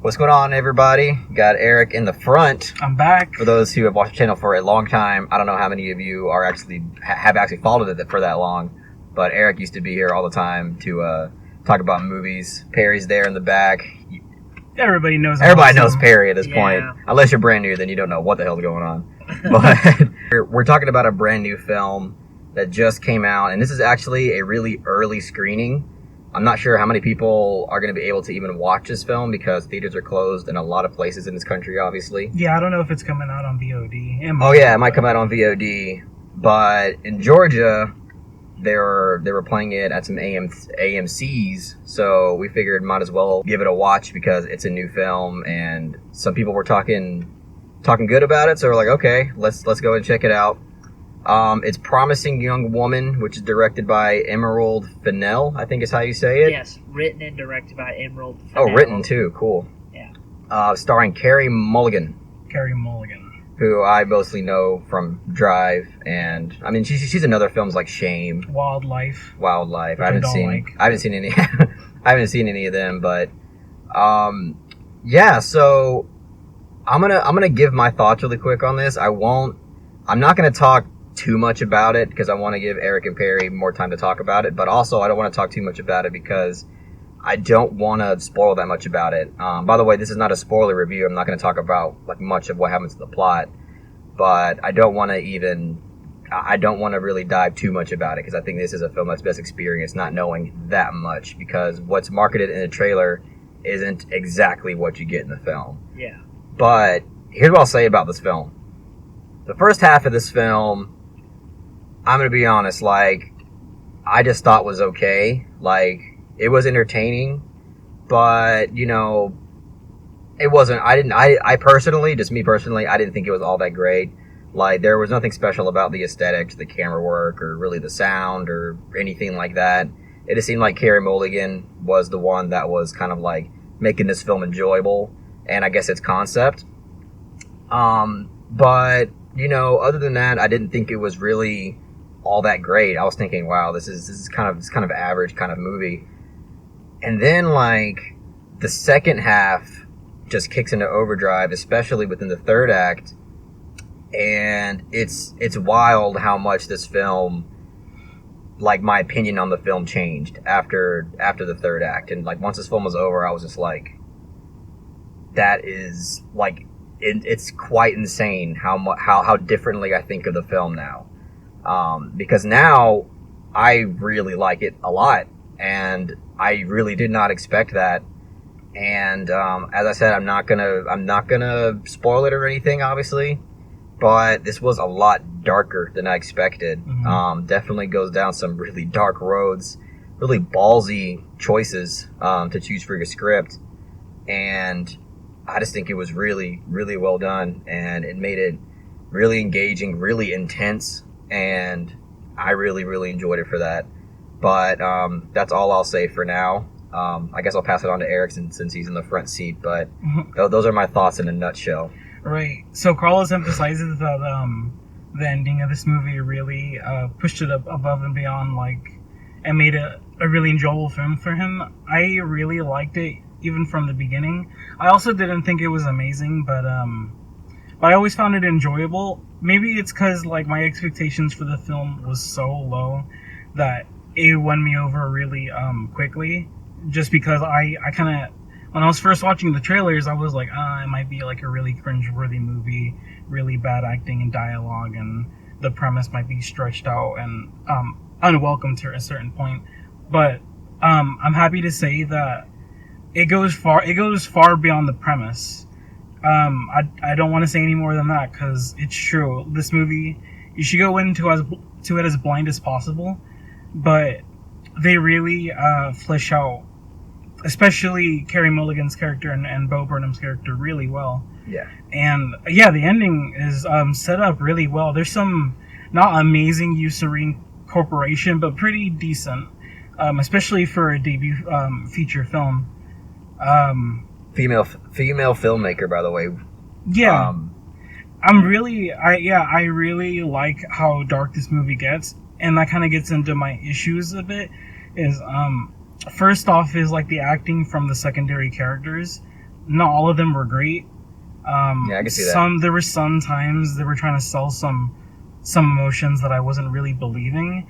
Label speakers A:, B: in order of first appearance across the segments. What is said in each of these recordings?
A: What's going on, everybody? Got Eric in the front.
B: I'm back.
A: For those who have watched the channel for a long time, I don't know how many of you are have actually followed it for that long, but Eric used to be here all the time to talk about movies. Perry's there in the back.
B: Everybody knows.
A: Everybody knows Perry at this point. Unless you're brand new, then you don't know what the hell's going on. But we're talking about a brand new film that just came out, and this is actually a really early screening. I'm not sure how many people are going to be able to even watch this film because theaters are closed in a lot of places in this country, obviously.
B: Yeah, I don't know if it's coming out on VOD.
A: It might come out on VOD. But in Georgia, they were playing it at some AMCs, so we figured might as well give it a watch because it's a new film, and some people were talking good about it. So we're like, okay, let's go and check it out. It's Promising Young Woman, which is directed by Emerald Fennell, I think is how you say it.
C: Yes, written and directed by Emerald Fennell.
A: Oh, written too, cool.
C: Yeah.
A: Starring Carey Mulligan. Who I mostly know from Drive, and I mean she's in other films like Shame,
B: Wildlife.
A: I haven't seen any. I haven't seen any of them, but yeah. So I'm gonna give my thoughts really quick on this. I'm not gonna talk too much about it because I want to give Eric and Perry more time to talk about it, but also I don't want to talk too much about it because I don't want to spoil that much about it. By the way, this is not a spoiler review. I'm not going to talk about like much of what happens to the plot, but I don't want to really dive too much about it because I think this is a film that's best experienced not knowing that much, because what's marketed in the trailer isn't exactly what you get in the film.
C: Yeah.
A: But here's what I'll say about this film. The first half of this film, I'm going to be honest, like, I just thought was okay. Like, it was entertaining, but, you know, it wasn't, I personally, just me personally, I didn't think it was all that great. Like, there was nothing special about the aesthetics, the camera work, or really the sound, or anything like that. It just seemed like Carey Mulligan was the one that was kind of, like, making this film enjoyable, and I guess its concept. But, you know, other than that, I didn't think it was really all that great. I was thinking, wow, this is kind of average kind of movie. And then, like, the second half just kicks into overdrive, especially within the third act. And it's wild how much this film, like, my opinion on the film changed after the third act. And, like, once this film was over, I was just like, that is, like, it's quite insane how differently I think of the film now. Because now I really like it a lot, and I really did not expect that. And as I said, I'm not gonna spoil it or anything, obviously, but this was a lot darker than I expected.
B: Mm-hmm.
A: Definitely goes down some really dark roads, really ballsy choices to choose for your script, and I just think it was really, really well done, and it made it really engaging, really intense. And I really, really enjoyed it for that. But that's all I'll say for now. I guess I'll pass it on to Eric since he's in the front seat. But those are my thoughts in a nutshell.
B: Right. So Carlos emphasizes that the ending of this movie really pushed it up above and beyond, like, and made it a really enjoyable film for him. I really liked it even from the beginning. I also didn't think it was amazing, but I always found it enjoyable. Maybe it's because, like, my expectations for the film was so low that it won me over really quickly. Just because I kind of, when I was first watching the trailers, I was like, it might be like a really cringe-worthy movie, really bad acting and dialogue, and the premise might be stretched out and unwelcome to a certain point. But I'm happy to say that it goes far beyond the premise. I don't want to say any more than that because it's true. This movie, you should go into it as blind as possible, but they really flesh out, especially Carey Mulligan's character and Bo Burnham's character, really well.
A: Yeah. And
B: yeah, the ending is set up really well. There's some not amazing use of reincorporation, but pretty decent, especially for a debut feature film.
A: Female filmmaker, by the way.
B: Yeah. I really like how dark this movie gets, and that kind of gets into my issues a bit. Is first off is like the acting from the secondary characters. not all of them were great.
A: Yeah, I can see that.
B: There were some times they were trying to sell some emotions that I wasn't really believing,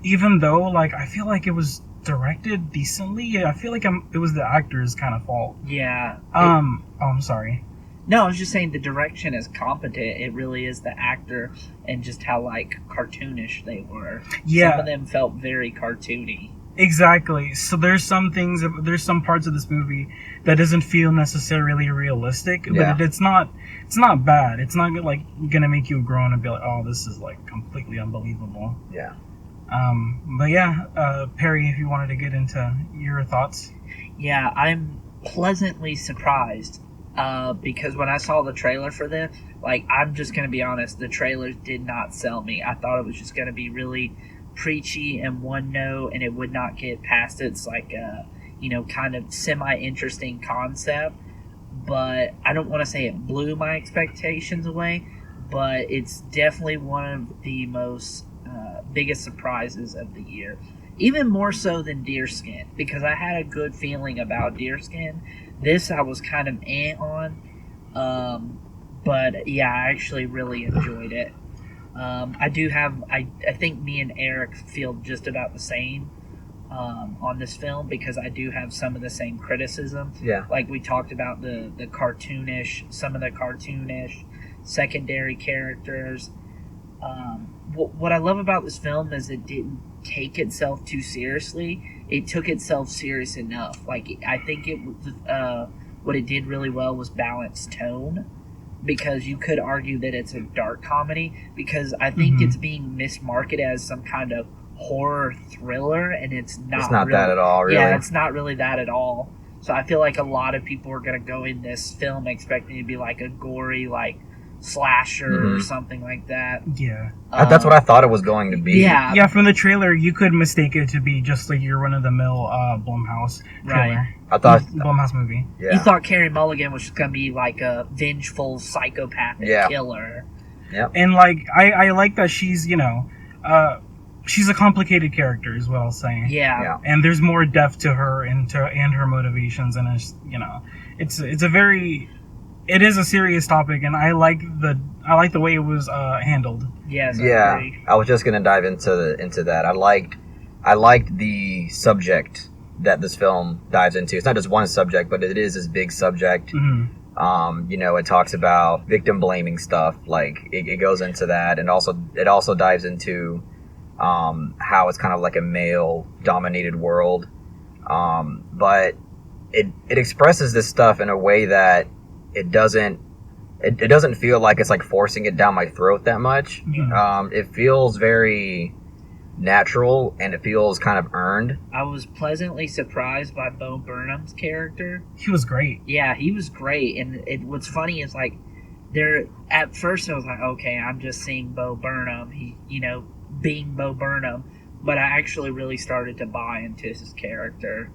B: even though like I feel like it was directed decently. I feel like it was the actor's kind of fault.
C: Yeah.
B: I'm sorry.
C: No, I was just saying the direction is competent. It really is the actor and just how like cartoonish they were.
B: Yeah.
C: Some of them felt very cartoony.
B: Exactly. So there's some parts of this movie that doesn't feel necessarily realistic,
A: Yeah.
B: but it's not bad. It's not like gonna make you groan and be like, oh, this is like completely unbelievable.
A: Yeah.
B: But yeah, Perry, if you wanted to get into your thoughts.
C: Yeah, I'm pleasantly surprised because when I saw the trailer for this, like, I'm just going to be honest, the trailer did not sell me. I thought it was just going to be really preachy and one note, and it would not get past its, like, kind of semi-interesting concept. But I don't want to say it blew my expectations away, but it's definitely one of the most biggest surprises of the year. Even more so than Deerskin, because I had a good feeling about Deerskin. This I was kind of on, but yeah, I actually really enjoyed it. I think me and Eric feel just about the same on this film because I do have some of the same criticisms.
A: Yeah.
C: Like we talked about some of the cartoonish secondary characters. What I love about this film is it didn't take itself too seriously. It took itself serious enough. Like I think what it did really well was balance tone, because you could argue that it's a dark comedy because I think it's being mismarketed as some kind of horror thriller, and it's not.
A: It's not
C: really,
A: that at all, really.
C: Yeah, it's not really that at all. So I feel like a lot of people are gonna go in this film expecting it to be like a gory, like slasher or something like that.
B: Yeah.
A: That's what I thought it was going to be.
C: Yeah.
B: Yeah, from the trailer, you could mistake it to be just like your run-of-the-mill Blumhouse trailer.
C: Right.
A: I thought
B: Blumhouse movie.
A: Yeah.
C: You thought Carey Mulligan was just gonna be like a vengeful psychopathic killer.
A: Yep.
B: And like I like that she's she's a complicated character is what I'll say.
C: Yeah.
B: And there's more depth to her and her motivations, and it is a serious topic, and I like the way it was handled.
C: Yes.
A: Yeah. I was just gonna dive into that. I liked the subject that this film dives into. It's not just one subject, but it is this big subject. It talks about victim blaming stuff. Like it goes into that, and it also dives into how it's kind of like a male dominated world. But it expresses this stuff in a way that it doesn't feel like it's like forcing it down my throat that much. It feels very natural, and it feels kind of earned.
C: I was pleasantly surprised by Bo Burnham's character.
B: He was great.
C: Yeah, he was great. And what's funny is like at first I was like, okay, I'm just seeing Bo Burnham, being Bo Burnham, but I actually really started to buy into his character.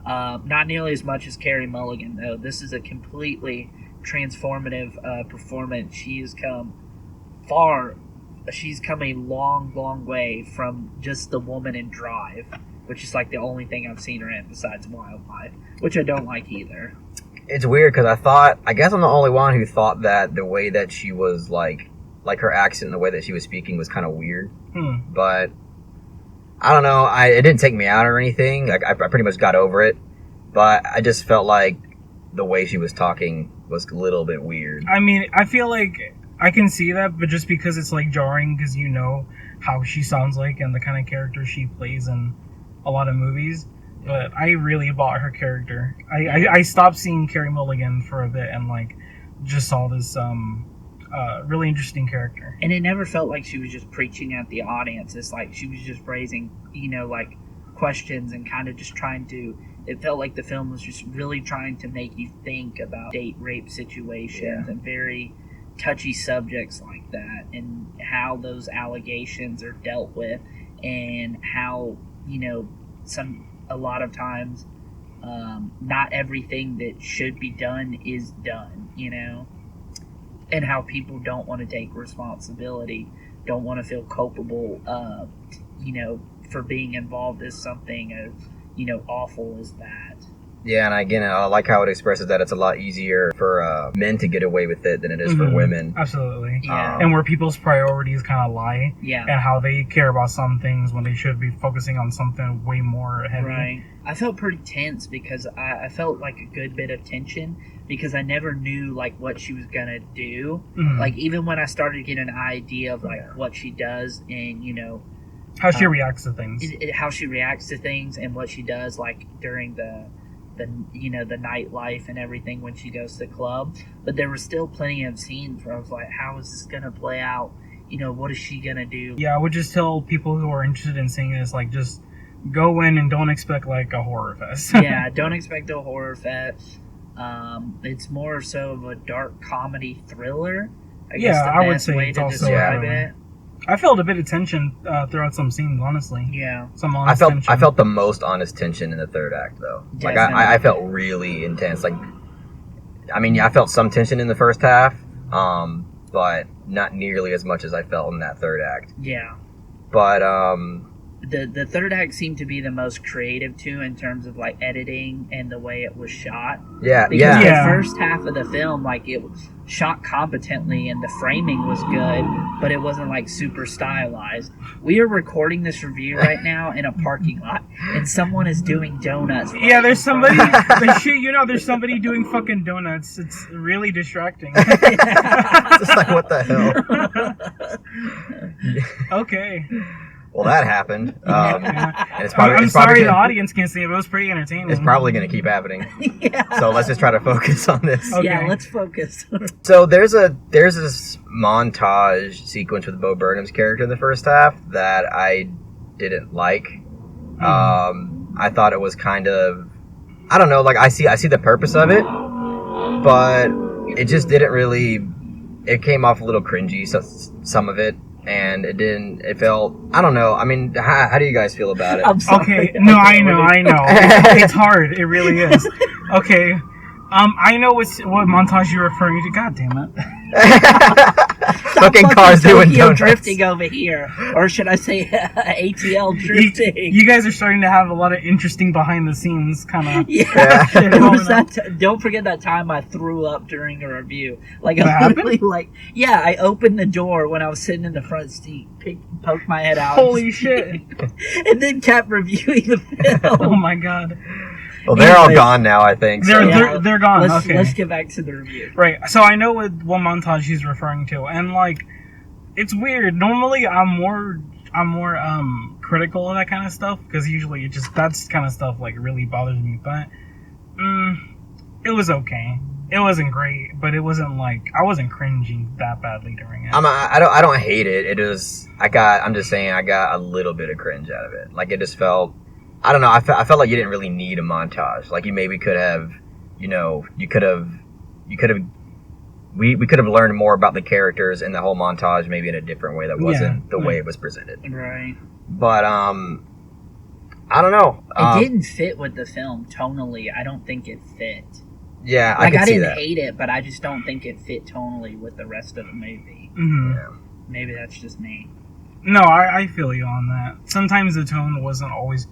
C: Not nearly as much as Carey Mulligan, though. This is a completely transformative performance. She's come a long, long way from just the woman in Drive, which is like the only thing I've seen her in besides Wildlife, which I don't like either.
A: It's weird because I guess I'm the only one who thought that the way that she was like her accent and the way that she was speaking was kind of weird. But I don't know. It didn't take me out or anything. Like I pretty much got over it. But I just felt like the way she was talking was a little bit weird.
B: I mean, I feel like I can see that, but just because it's like jarring because you know how she sounds like and the kind of character she plays in a lot of movies. But I really bought her character. I stopped seeing Carey Mulligan for a bit and like just saw this really interesting character.
C: And it never felt like she was just preaching at the audience. It's like she was just raising, like questions and kind of just trying to. It felt like the film was just really trying to make you think about date rape situations and very touchy subjects like that, and how those allegations are dealt with, and how a lot of times not everything that should be done is done, and how people don't want to take responsibility, don't want to feel culpable, for being involved in something as awful as that.
A: Yeah, and again, I like how it expresses that it's a lot easier for men to get away with it than it is for
B: Mhm.
A: women.
B: Absolutely.
C: Yeah.
B: And where people's priorities kind of lie,
C: Yeah.
B: and how they care about some things when they should be focusing on something way more heavy.
C: Right. I felt pretty tense because I felt like a good bit of tension because I never knew like what she was gonna do.
B: Mhm.
C: Like even when I started getting an idea of like what she does and
B: How she reacts to things.
C: how she reacts to things and what she does like during the the nightlife and everything when she goes to the club. But there were still plenty of scenes where I was like, how is this gonna play out? What is she gonna do?
B: Yeah, I would just tell people who are interested in seeing this, like, just go in and don't expect like a horror fest.
C: Yeah, don't expect a horror fest. It's more so of a dark comedy thriller. I guess
B: Yeah,
C: the
B: I would
C: best
B: say
C: way
B: it's
C: to
B: also
C: describe
B: a-
C: it.
B: I felt a bit of tension throughout some scenes, honestly.
C: Yeah,
B: Some
A: I
B: honest
A: felt
B: tension.
A: I felt the most honest tension in the third act, though. Like I felt really intense. Like, I mean, yeah, I felt some tension in the first half, but not nearly as much as I felt in that third act.
C: yeah.
A: But
C: The third act seemed to be the most creative too in terms of like editing and the way it was shot.
A: yeah,
C: Because
A: yeah,
B: Yeah.
C: the first half of the film, like it was shot competently and the framing was good, but it wasn't like super stylized. We are recording this review right now in a parking lot, and someone is doing donuts. right
B: Yeah, there's
C: in front
B: somebody.
C: of
B: There's somebody doing fucking donuts. It's really distracting.
A: It's like, what the hell?
B: Okay.
A: Well, that happened.
B: Yeah.
A: And it's probably,
B: I'm
A: it's probably
B: sorry the
A: gonna,
B: audience can't see it, but it was pretty entertaining.
A: it's probably going to keep happening.
C: Yeah.
A: So let's just try to focus on this.
B: Okay.
C: Yeah, let's focus.
A: So there's this montage sequence with Bo Burnham's character in the first half that I didn't like. I thought it was kind of, I don't know, like I see the purpose of it, but it just didn't really. It came off a little cringy, some of it, and it felt, I don't know. I mean, how do you guys feel about it?
C: I'm sorry.
B: Okay, no, I know. It's hard. It really is. Okay, I know what montage you're referring to. God damn it!
A: Fucking cars doing
C: Tokyo
A: donuts.
C: drifting over here, or should I say ATL drifting?
B: You guys are starting to have a lot of interesting behind the scenes kind of.
C: Yeah,
B: shit
C: it was
B: going on.
C: don't forget that time I threw up during a review. Like
B: What
C: I
B: happened?
C: literally, like, yeah, I opened the door when I was sitting in the front seat, poked my head out.
B: Holy shit!
C: And then kept reviewing the
B: Oh
C: film.
B: my god,
A: Well, they're all
C: Anyways.
A: gone now, I think. So.
B: they're gone.
C: Let's
B: Okay,
C: get back to the review.
B: right. So I know what montage he's referring to, and like, it's weird. Normally, I'm more critical of that kind of stuff because usually that's kind of stuff like really bothers me. But it was okay. It wasn't great, but it wasn't like I wasn't cringing that badly during it.
A: I don't hate it. It is. I'm just saying I got a little bit of cringe out of it. Like it just felt. I don't know. I felt like you didn't really need a montage. Like you maybe could have. You could have. We could have learned more about the characters in the whole montage, maybe in a different way that wasn't the way it was presented.
C: Right.
A: But I don't know.
C: It didn't fit with the film tonally. I don't think it fit.
A: Yeah,
C: Like
A: I
C: I
A: can see
C: didn't
A: that.
C: hate it, but I just don't think it fit tonally with the rest of the movie.
B: Mhm.
A: Yeah.
C: Maybe that's just me.
B: No, I feel you on that. Sometimes the tone wasn't always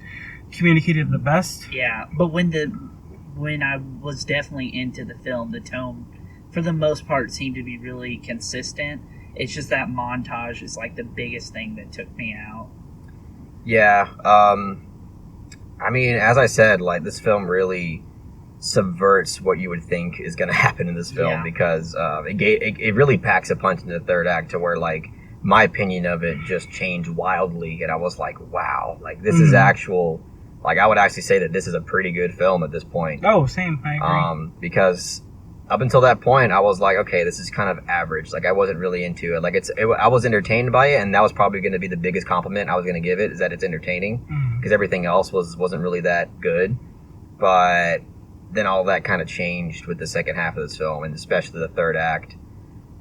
B: communicated the best.
C: Yeah, but when I was definitely into the film, the tone, for the most part, seemed to be really consistent. It's just that montage is like the biggest thing that took me out.
A: Yeah. I mean, as I said, like this film really subverts what you would think is going to happen in this film
C: Yeah.
A: because it really packs a punch in the third act to where like my opinion of it just changed wildly, and I was like, wow, like this is actual. Like I would actually say that this is a pretty good film at this point.
B: Oh, same. I agree.
A: Because up until that point, I was like, okay, this is kind of average. Like I wasn't really into it. Like I was entertained by it, and that was probably going to be the biggest compliment I was going to give it is that it's entertaining because everything else wasn't really that good. But then all that kind of changed with the second half of this film, and especially the third act.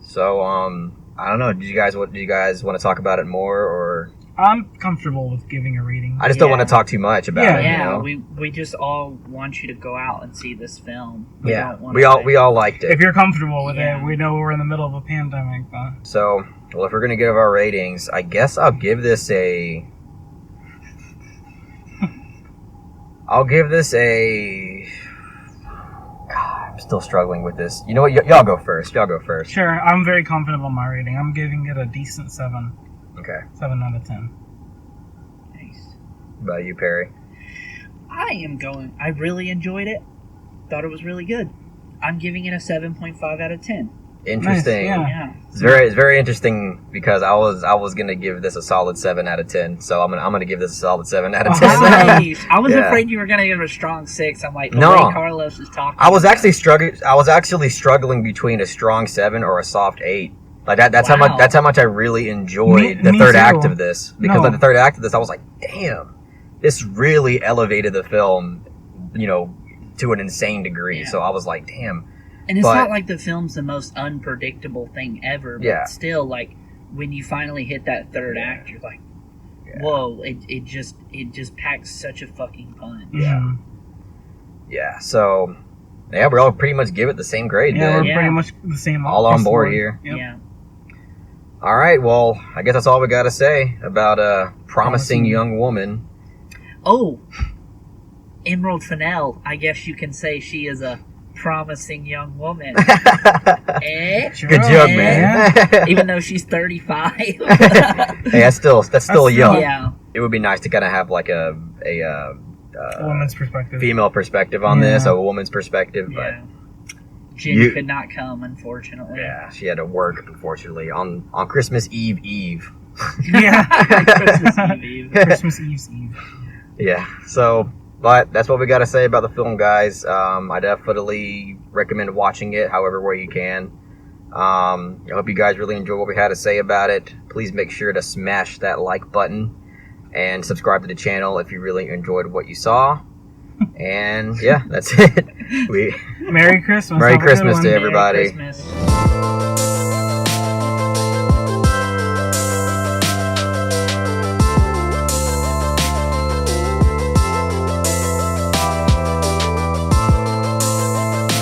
A: So I don't know. Do you guys want to talk about it more, or
B: I'm comfortable with giving a rating.
A: I just don't want to talk too much about
B: Yeah,
A: it.
C: Yeah,
A: You know?
C: we just all want you to go out and see this film.
A: Yeah,
C: don't wanna,
A: we all liked it.
B: If you're comfortable with
C: Yeah.
B: it, we know we're in the middle of a pandemic, but
A: So, well, if we're gonna give our ratings, I guess I'll give this a. I'll give this a I'm still struggling with this. You know what? Y'all go first. Y'all go first.
B: Sure, I'm very confident about my rating. I'm giving it a decent 7.
A: Okay.
B: 7 out of 10.
C: Nice.
A: What about you, Perry?
C: I really enjoyed it. Thought it was really good. I'm giving it a 7.5 out of 10.
A: Interesting.
B: Nice,
C: Yeah.
A: It's very interesting because I was gonna give this a solid 7 out of 10. So I'm gonna give this a solid 7 out of 10.
C: Nice. I was
A: Yeah.
C: afraid you were gonna give it a strong 6. I'm like, the
A: No.
C: way Carlos is talking.
A: I was actually struggling between a strong 7 or a soft 8. Like that's
C: Wow.
A: how much I really enjoyed the
B: Me
A: third
B: too.
A: act of this, because
B: No.
A: at the third act of this I was like, damn, this really elevated the film, to an insane degree.
C: Yeah.
A: So I was like, damn.
C: And it's
A: but-
C: not like the film's the most unpredictable thing ever, but
A: Yeah.
C: still, like, when you finally hit that third act, you're like,
A: Yeah.
C: whoa! It just packs such a fucking punch.
B: Mhm.
A: Yeah. So yeah, we all pretty much give it the same grade.
B: Yeah,
A: then.
B: we're
C: Yeah.
B: pretty much the same.
A: All
B: across
A: on
B: the
A: board here.
B: Yep.
C: Yeah.
A: All right. Well, I guess that's all we got to say about a promising young woman.
C: Oh, Emerald Fennell. I guess you can say she is a promising young woman. Eh?
B: Sure.
A: Good job,
C: Yeah.
A: man.
C: Even though she's 35.
A: Hey, that's still young.
C: Yeah.
A: It would be nice to kind of have like a
B: Woman's perspective.
A: female perspective on this,
B: Yeah.
A: a woman's perspective, but
C: Yeah. Jen
A: You-
C: could not come, unfortunately.
A: yeah, she had to work unfortunately on Christmas Eve.
B: Yeah.
C: Christmas Eve.
B: Christmas Eve's Eve.
A: Yeah, so but that's what we got to say about the film, guys. I definitely recommend watching it, however way you can. I hope you guys really enjoyed what we had to say about it. Please make sure to smash that like button and subscribe to the channel if you really enjoyed what you saw. And yeah, that's it.
B: Merry Christmas.
A: Merry
B: Have a good
A: Christmas
B: one.
A: to
C: Merry
A: everybody.
C: Christmas.